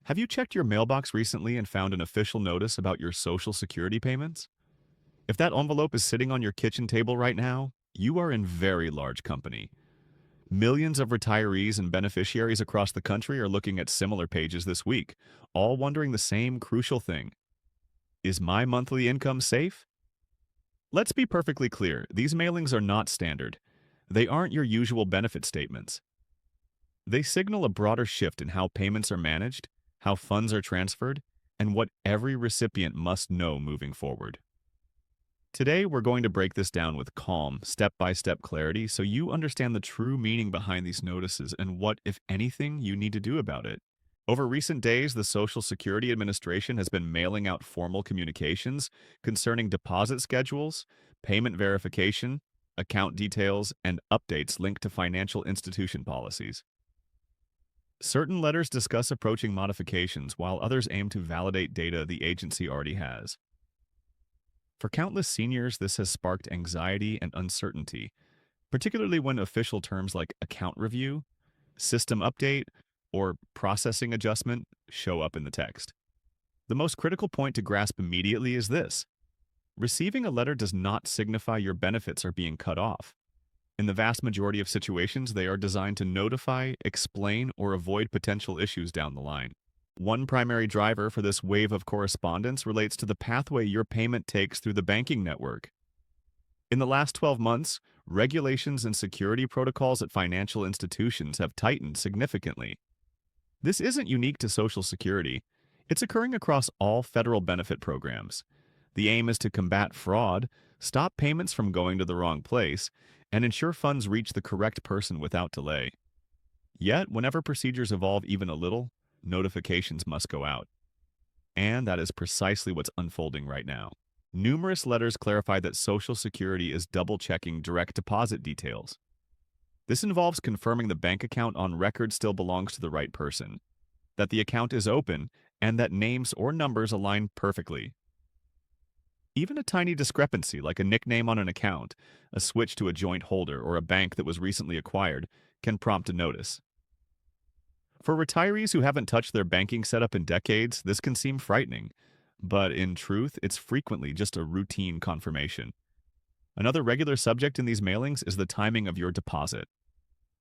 Have you checked your mailbox recently and found an official notice about your Social Security payments? If that envelope is sitting on your kitchen table right now, you are in very large company. Millions of retirees and beneficiaries across the country are looking at similar pages this week, all wondering the same crucial thing. Is my monthly income safe? Let's be perfectly clear, these mailings are not standard. They aren't your usual benefit statements. They signal a broader shift in how payments are managed, how funds are transferred, and what every recipient must know moving forward. Today, we're going to break this down with calm, step-by-step clarity so you understand the true meaning behind these notices and what, if anything, you need to do about it. Over recent days, the Social Security Administration has been mailing out formal communications concerning deposit schedules, payment verification, account details, and updates linked to financial institution policies. Certain letters discuss approaching modifications, while others aim to validate data the agency already has. For countless seniors, this has sparked anxiety and uncertainty, particularly when official terms like account review, system update, or processing adjustment show up in the text. The most critical point to grasp immediately is this. Receiving a letter does not signify your benefits are being cut off. In the vast majority of situations, they are designed to notify, explain, or avoid potential issues down the line. One primary driver for this wave of correspondence relates to the pathway your payment takes through the banking network. In the last 12 months, regulations and security protocols at financial institutions have tightened significantly. This isn't unique to Social Security. It's occurring across all federal benefit programs. The aim is to combat fraud, stop payments from going to the wrong place, and ensure funds reach the correct person without delay. Yet, whenever procedures evolve even a little, notifications must go out. And that is precisely what's unfolding right now. Numerous letters clarify that Social Security is double-checking direct deposit details. This involves confirming the bank account on record still belongs to the right person, that the account is open, and that names or numbers align perfectly. Even a tiny discrepancy, like a nickname on an account, a switch to a joint holder, or a bank that was recently acquired, can prompt a notice. For retirees who haven't touched their banking setup in decades, this can seem frightening, but in truth, it's frequently just a routine confirmation. Another regular subject in these mailings is the timing of your deposit.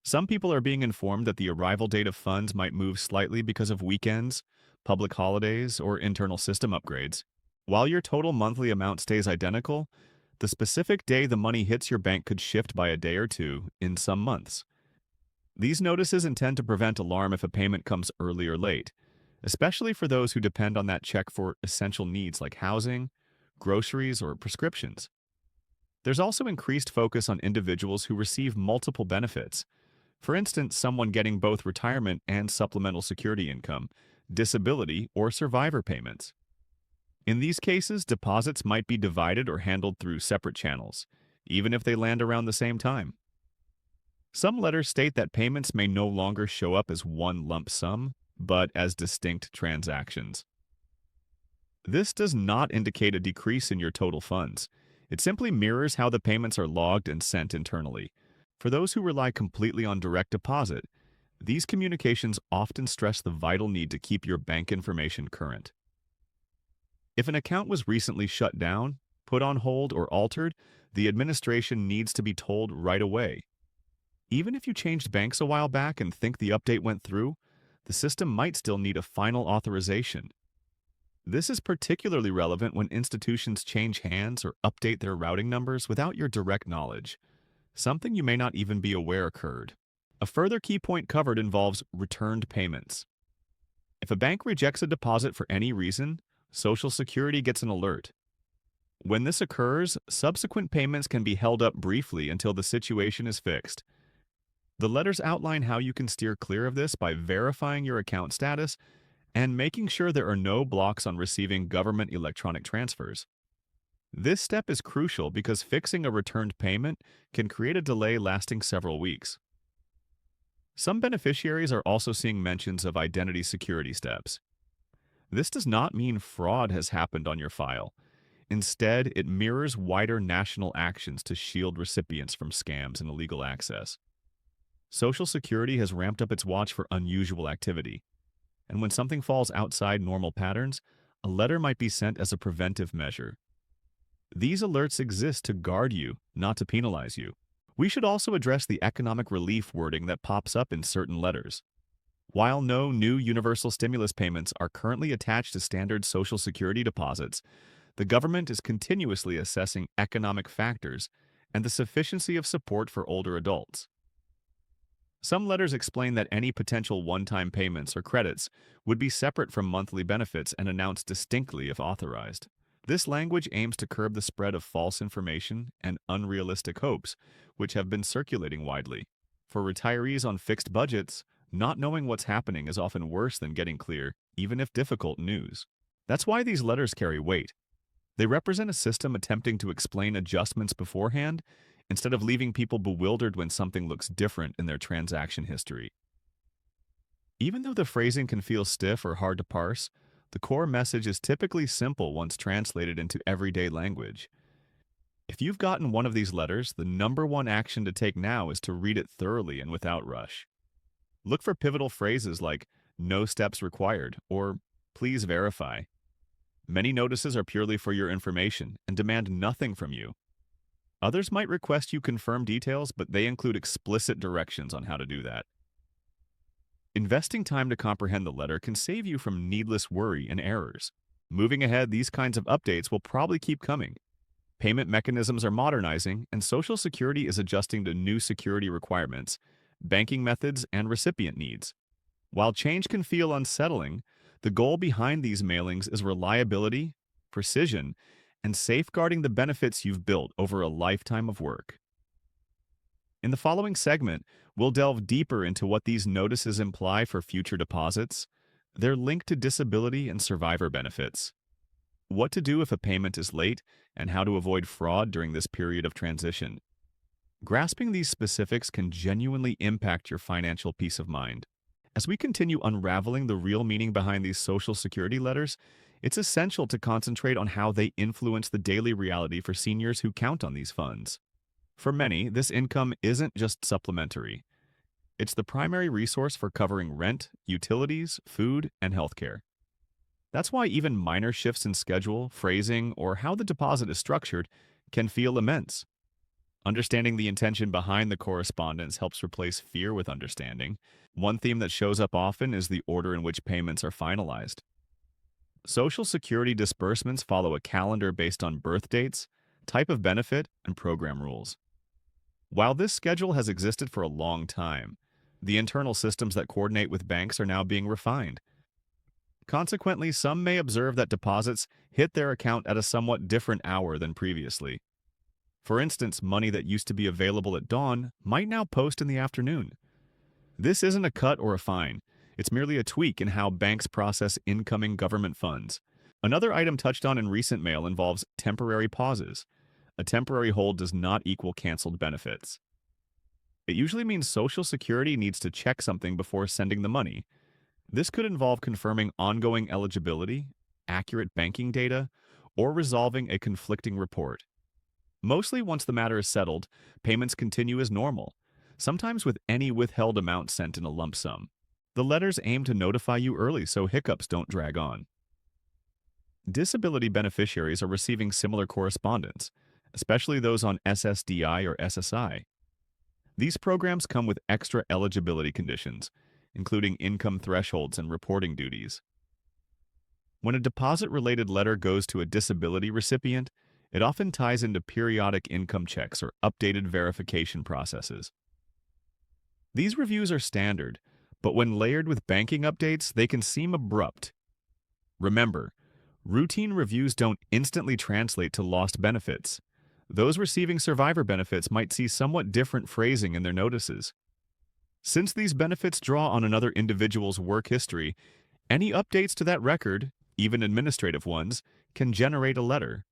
Some people are being informed that the arrival date of funds might move slightly because of weekends, public holidays, or internal system upgrades. While your total monthly amount stays identical, the specific day the money hits your bank could shift by a day or two in some months. These notices intend to prevent alarm if a payment comes early or late, especially for those who depend on that check for essential needs like housing, groceries, or prescriptions. There's also increased focus on individuals who receive multiple benefits. For instance, someone getting both retirement and supplemental security income, disability, or survivor payments. In these cases, deposits might be divided or handled through separate channels, even if they land around the same time. Some letters state that payments may no longer show up as one lump sum, but as distinct transactions. This does not indicate a decrease in your total funds. It simply mirrors how the payments are logged and sent internally. For those who rely completely on direct deposit, these communications often stress the vital need to keep your bank information current. If an account was recently shut down, put on hold, or altered, the administration needs to be told right away. Even if you changed banks a while back and think the update went through, the system might still need a final authorization. This is particularly relevant when institutions change hands or update their routing numbers without your direct knowledge, something you may not even be aware occurred. A further key point covered involves returned payments. If a bank rejects a deposit for any reason, Social Security gets an alert. When this occurs, subsequent payments can be held up briefly until the situation is fixed. The letters outline how you can steer clear of this by verifying your account status and making sure there are no blocks on receiving government electronic transfers. This step is crucial because fixing a returned payment can create a delay lasting several weeks. Some beneficiaries are also seeing mentions of identity security steps. This does not mean fraud has happened on your file. Instead, it mirrors wider national actions to shield recipients from scams and illegal access. Social Security has ramped up its watch for unusual activity. And when something falls outside normal patterns, a letter might be sent as a preventive measure. These alerts exist to guard you, not to penalize you. We should also address the economic relief wording that pops up in certain letters. While no new universal stimulus payments are currently attached to standard Social Security deposits, the government is continuously assessing economic factors and the sufficiency of support for older adults. Some letters explain that any potential one-time payments or credits would be separate from monthly benefits and announced distinctly if authorized. This language aims to curb the spread of false information and unrealistic hopes, which have been circulating widely. For retirees on fixed budgets, not knowing what's happening is often worse than getting clear, even if difficult news. That's why these letters carry weight. They represent a system attempting to explain adjustments beforehand instead of leaving people bewildered when something looks different in their transaction history. Even though the phrasing can feel stiff or hard to parse, the core message is typically simple once translated into everyday language. If you've gotten one of these letters, the number one action to take now is to read it thoroughly and without rush. Look for pivotal phrases like "no steps required" or "please verify." Many notices are purely for your information and demand nothing from you. Others might request you confirm details, but they include explicit directions on how to do that. Investing time to comprehend the letter can save you from needless worry and errors. Moving ahead, these kinds of updates will probably keep coming. Payment mechanisms are modernizing, and Social Security is adjusting to new security requirements, banking methods, and recipient needs. While change can feel unsettling, the goal behind these mailings is reliability, precision, and safeguarding the benefits you've built over a lifetime of work. In the following segment, we'll delve deeper into what these notices imply for future deposits, their link to disability and survivor benefits, what to do if a payment is late, and how to avoid fraud during this period of transition. Grasping these specifics can genuinely impact your financial peace of mind. As we continue unraveling the real meaning behind these Social Security letters, it's essential to concentrate on how they influence the daily reality for seniors who count on these funds. For many, this income isn't just supplementary. It's the primary resource for covering rent, utilities, food, and healthcare. That's why even minor shifts in schedule, phrasing, or how the deposit is structured can feel immense. Understanding the intention behind the correspondence helps replace fear with understanding. One theme that shows up often is the order in which payments are finalized. Social Security disbursements follow a calendar based on birth dates, type of benefit, and program rules. While this schedule has existed for a long time, the internal systems that coordinate with banks are now being refined. Consequently, some may observe that deposits hit their account at a somewhat different hour than previously. For instance, money that used to be available at dawn might now post in the afternoon. This isn't a cut or a fine. It's merely a tweak in how banks process incoming government funds. Another item touched on in recent mail involves temporary pauses. A temporary hold does not equal canceled benefits. It usually means Social Security needs to check something before sending the money. This could involve confirming ongoing eligibility, accurate banking data, or resolving a conflicting report. Mostly once the matter is settled, payments continue as normal, sometimes with any withheld amount sent in a lump sum. The letters aim to notify you early so hiccups don't drag on. Disability beneficiaries are receiving similar correspondence, especially those on SSDI or SSI. These programs come with extra eligibility conditions, including income thresholds and reporting duties. When a deposit-related letter goes to a disability recipient, it often ties into periodic income checks or updated verification processes. These reviews are standard, but when layered with banking updates, they can seem abrupt. Remember, routine reviews don't instantly translate to lost benefits. Those receiving survivor benefits might see somewhat different phrasing in their notices. Since these benefits draw on another individual's work history, any updates to that record, even administrative ones, can generate a letter.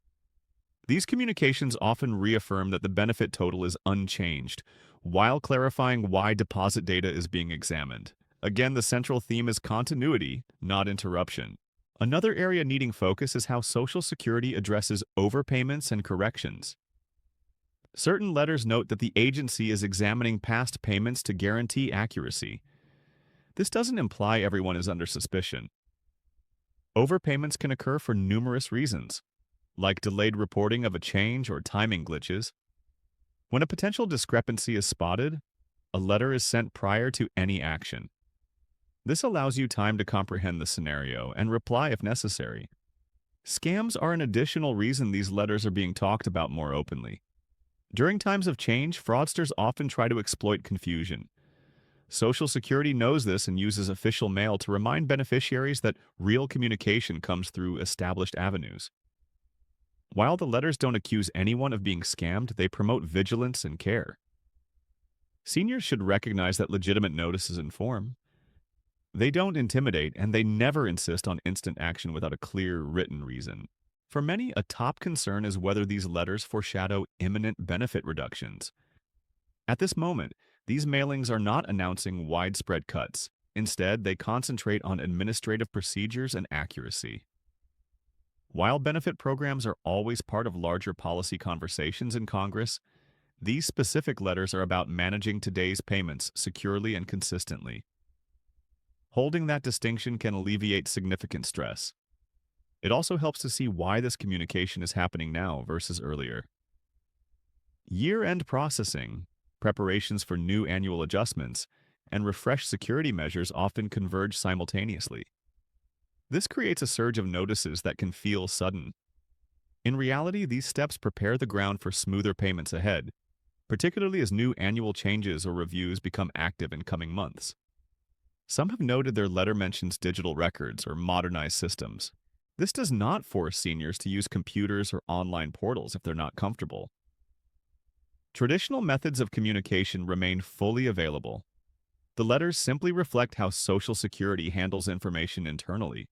These communications often reaffirm that the benefit total is unchanged, while clarifying why deposit data is being examined. Again, the central theme is continuity, not interruption. Another area needing focus is how Social Security addresses overpayments and corrections. Certain letters note that the agency is examining past payments to guarantee accuracy. This doesn't imply everyone is under suspicion. Overpayments can occur for numerous reasons, like delayed reporting of a change or timing glitches. When a potential discrepancy is spotted, a letter is sent prior to any action. This allows you time to comprehend the scenario and reply if necessary. Scams are an additional reason these letters are being talked about more openly. During times of change, fraudsters often try to exploit confusion. Social Security knows this and uses official mail to remind beneficiaries that real communication comes through established avenues. While the letters don't accuse anyone of being scammed, they promote vigilance and care. Seniors should recognize that legitimate notices inform. They don't intimidate, and they never insist on instant action without a clear, written reason. For many, a top concern is whether these letters foreshadow imminent benefit reductions. At this moment, these mailings are not announcing widespread cuts. Instead, they concentrate on administrative procedures and accuracy. While benefit programs are always part of larger policy conversations in Congress, these specific letters are about managing today's payments securely and consistently. Holding that distinction can alleviate significant stress. It also helps to see why this communication is happening now versus earlier. Year-end processing, preparations for new annual adjustments, and refreshed security measures often converge simultaneously. This creates a surge of notices that can feel sudden. In reality, these steps prepare the ground for smoother payments ahead, particularly as new annual changes or reviews become active in coming months. Some have noted their letter mentions digital records or modernized systems. This does not force seniors to use computers or online portals if they're not comfortable. Traditional methods of communication remain fully available. The letters simply reflect how Social Security handles information internally.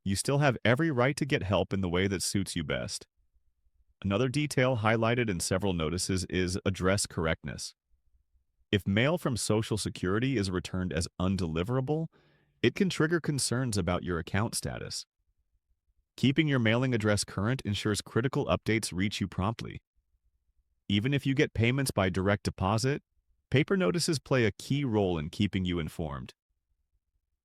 You still have every right to get help in the way that suits you best. Another detail highlighted in several notices is address correctness. If mail from Social Security is returned as undeliverable, it can trigger concerns about your account status. Keeping your mailing address current ensures critical updates reach you promptly. Even if you get payments by direct deposit, paper notices play a key role in keeping you informed.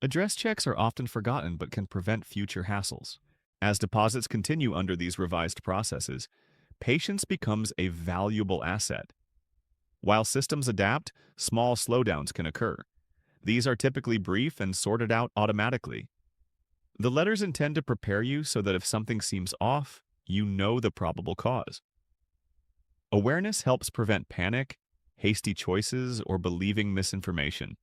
Address checks are often forgotten but can prevent future hassles. As deposits continue under these revised processes, patience becomes a valuable asset. While systems adapt, small slowdowns can occur. These are typically brief and sorted out automatically. The letters intend to prepare you so that if something seems off, you know the probable cause. Awareness helps prevent panic, hasty choices, or believing misinformation.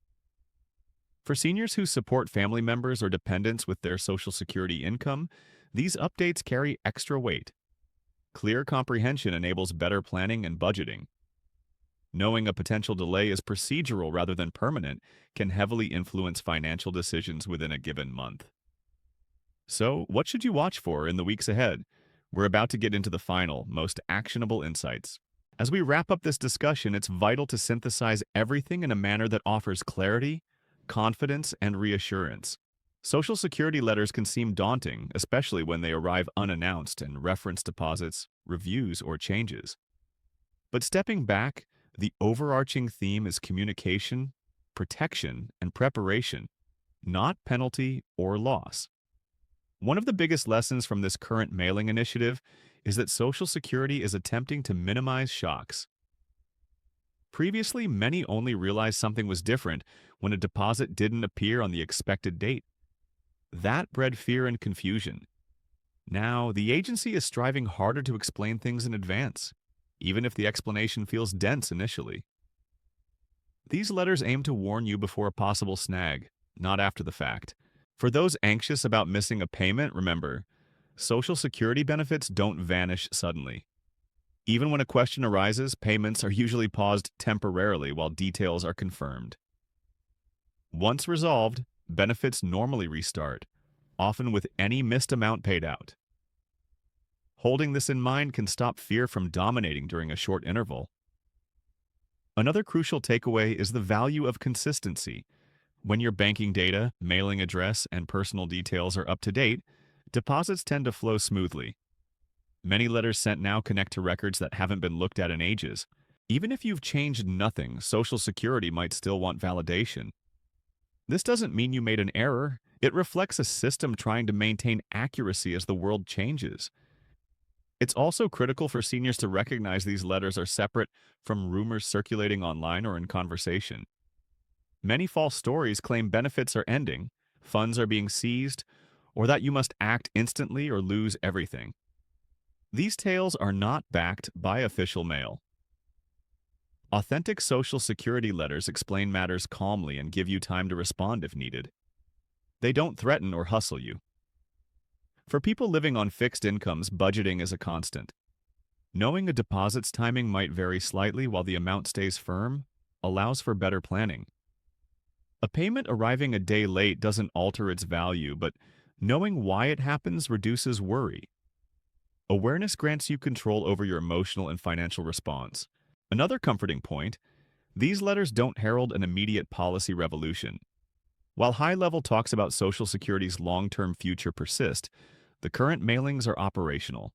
For seniors who support family members or dependents with their Social Security income, these updates carry extra weight. Clear comprehension enables better planning and budgeting. Knowing a potential delay is procedural rather than permanent can heavily influence financial decisions within a given month. So, what should you watch for in the weeks ahead? We're about to get into the final, most actionable insights. As we wrap up this discussion, it's vital to synthesize everything in a manner that offers clarity, confidence, and reassurance. Social Security letters can seem daunting, especially when they arrive unannounced and reference deposits, reviews, or changes. But stepping back, the overarching theme is communication, protection, and preparation, not penalty or loss. One of the biggest lessons from this current mailing initiative is that Social Security is attempting to minimize shocks. Previously, many only realized something was different when a deposit didn't appear on the expected date. That bred fear and confusion. Now, the agency is striving harder to explain things in advance, even if the explanation feels dense initially. These letters aim to warn you before a possible snag, not after the fact. For those anxious about missing a payment, remember, Social Security benefits don't vanish suddenly. Even when a question arises, payments are usually paused temporarily while details are confirmed. Once resolved, benefits normally restart, often with any missed amount paid out. Holding this in mind can stop fear from dominating during a short interval. Another crucial takeaway is the value of consistency. When your banking data, mailing address, and personal details are up to date, deposits tend to flow smoothly. Many letters sent now connect to records that haven't been looked at in ages. Even if you've changed nothing, Social Security might still want validation. This doesn't mean you made an error. It reflects a system trying to maintain accuracy as the world changes. It's also critical for seniors to recognize these letters are separate from rumors circulating online or in conversation. Many false stories claim benefits are ending, funds are being seized, or that you must act instantly or lose everything. These tales are not backed by official mail. Authentic Social Security letters explain matters calmly and give you time to respond if needed. They don't threaten or hustle you. For people living on fixed incomes, budgeting is a constant. Knowing a deposit's timing might vary slightly while the amount stays firm allows for better planning. A payment arriving a day late doesn't alter its value, but knowing why it happens reduces worry. Awareness grants you control over your emotional and financial response. Another comforting point, these letters don't herald an immediate policy revolution. While high-level talks about Social Security's long-term future persist, the current mailings are operational.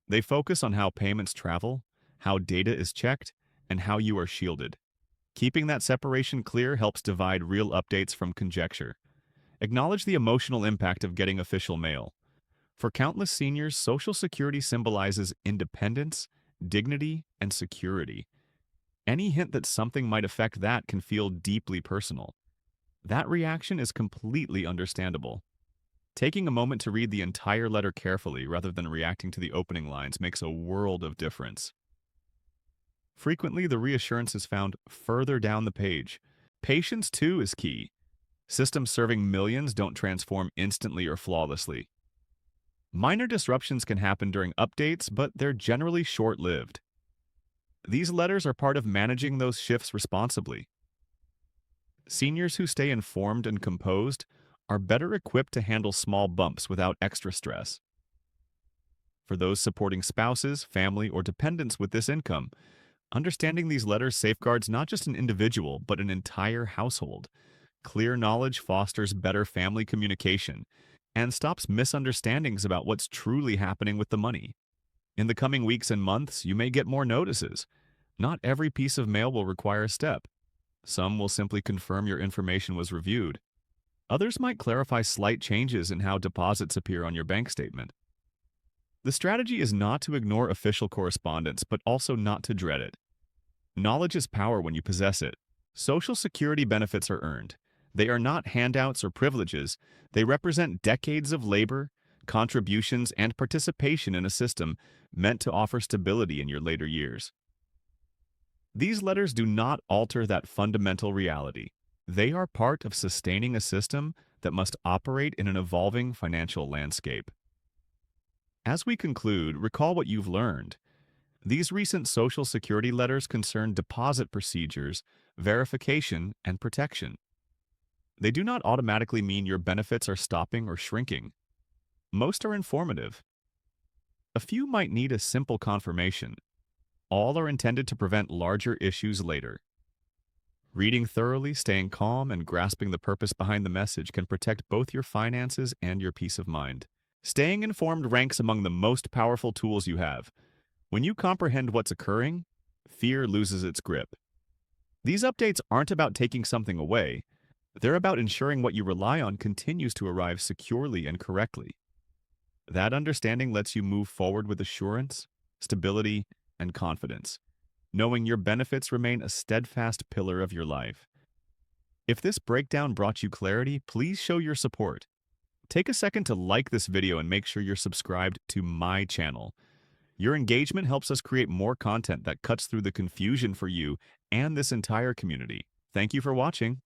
They focus on how payments travel, how data is checked, and how you are shielded. Keeping that separation clear helps divide real updates from conjecture. Acknowledge the emotional impact of getting official mail. For countless seniors, Social Security symbolizes independence, dignity, and security. Any hint that something might affect that can feel deeply personal. That reaction is completely understandable. Taking a moment to read the entire letter carefully rather than reacting to the opening lines makes a world of difference. Frequently, the reassurance is found further down the page. Patience, too, is key. Systems serving millions don't transform instantly or flawlessly. Minor disruptions can happen during updates, but they're generally short-lived. These letters are part of managing those shifts responsibly. Seniors who stay informed and composed are better equipped to handle small bumps without extra stress. For those supporting spouses, family, or dependents with this income, understanding these letters safeguards not just an individual, but an entire household. Clear knowledge fosters better family communication and stops misunderstandings about what's truly happening with the money. In the coming weeks and months, you may get more notices. Not every piece of mail will require a step. Some will simply confirm your information was reviewed. Others might clarify slight changes in how deposits appear on your bank statement. The strategy is not to ignore official correspondence, but also not to dread it. Knowledge is power when you possess it. Social Security benefits are earned. They are not handouts or privileges. They represent decades of labor, contributions, and participation in a system meant to offer stability in your later years. These letters do not alter that fundamental reality. They are part of sustaining a system that must operate in an evolving financial landscape. As we conclude, recall what you've learned. These recent Social Security letters concern deposit procedures, verification, and protection. They do not automatically mean your benefits are stopping or shrinking. Most are informative. A few might need a simple confirmation. All are intended to prevent larger issues later. Reading thoroughly, staying calm, and grasping the purpose behind the message can protect both your finances and your peace of mind. Staying informed ranks among the most powerful tools you have. When you comprehend what's occurring, fear loses its grip. These updates aren't about taking something away. They're about ensuring what you rely on continues to arrive securely and correctly. That understanding lets you move forward with assurance, stability, and confidence, knowing your benefits remain a steadfast pillar of your life. If this breakdown brought you clarity, please show your support. Take a second to like this video and make sure you're subscribed to my channel. Your engagement helps us create more content that cuts through the confusion for you and this entire community. Thank you for watching.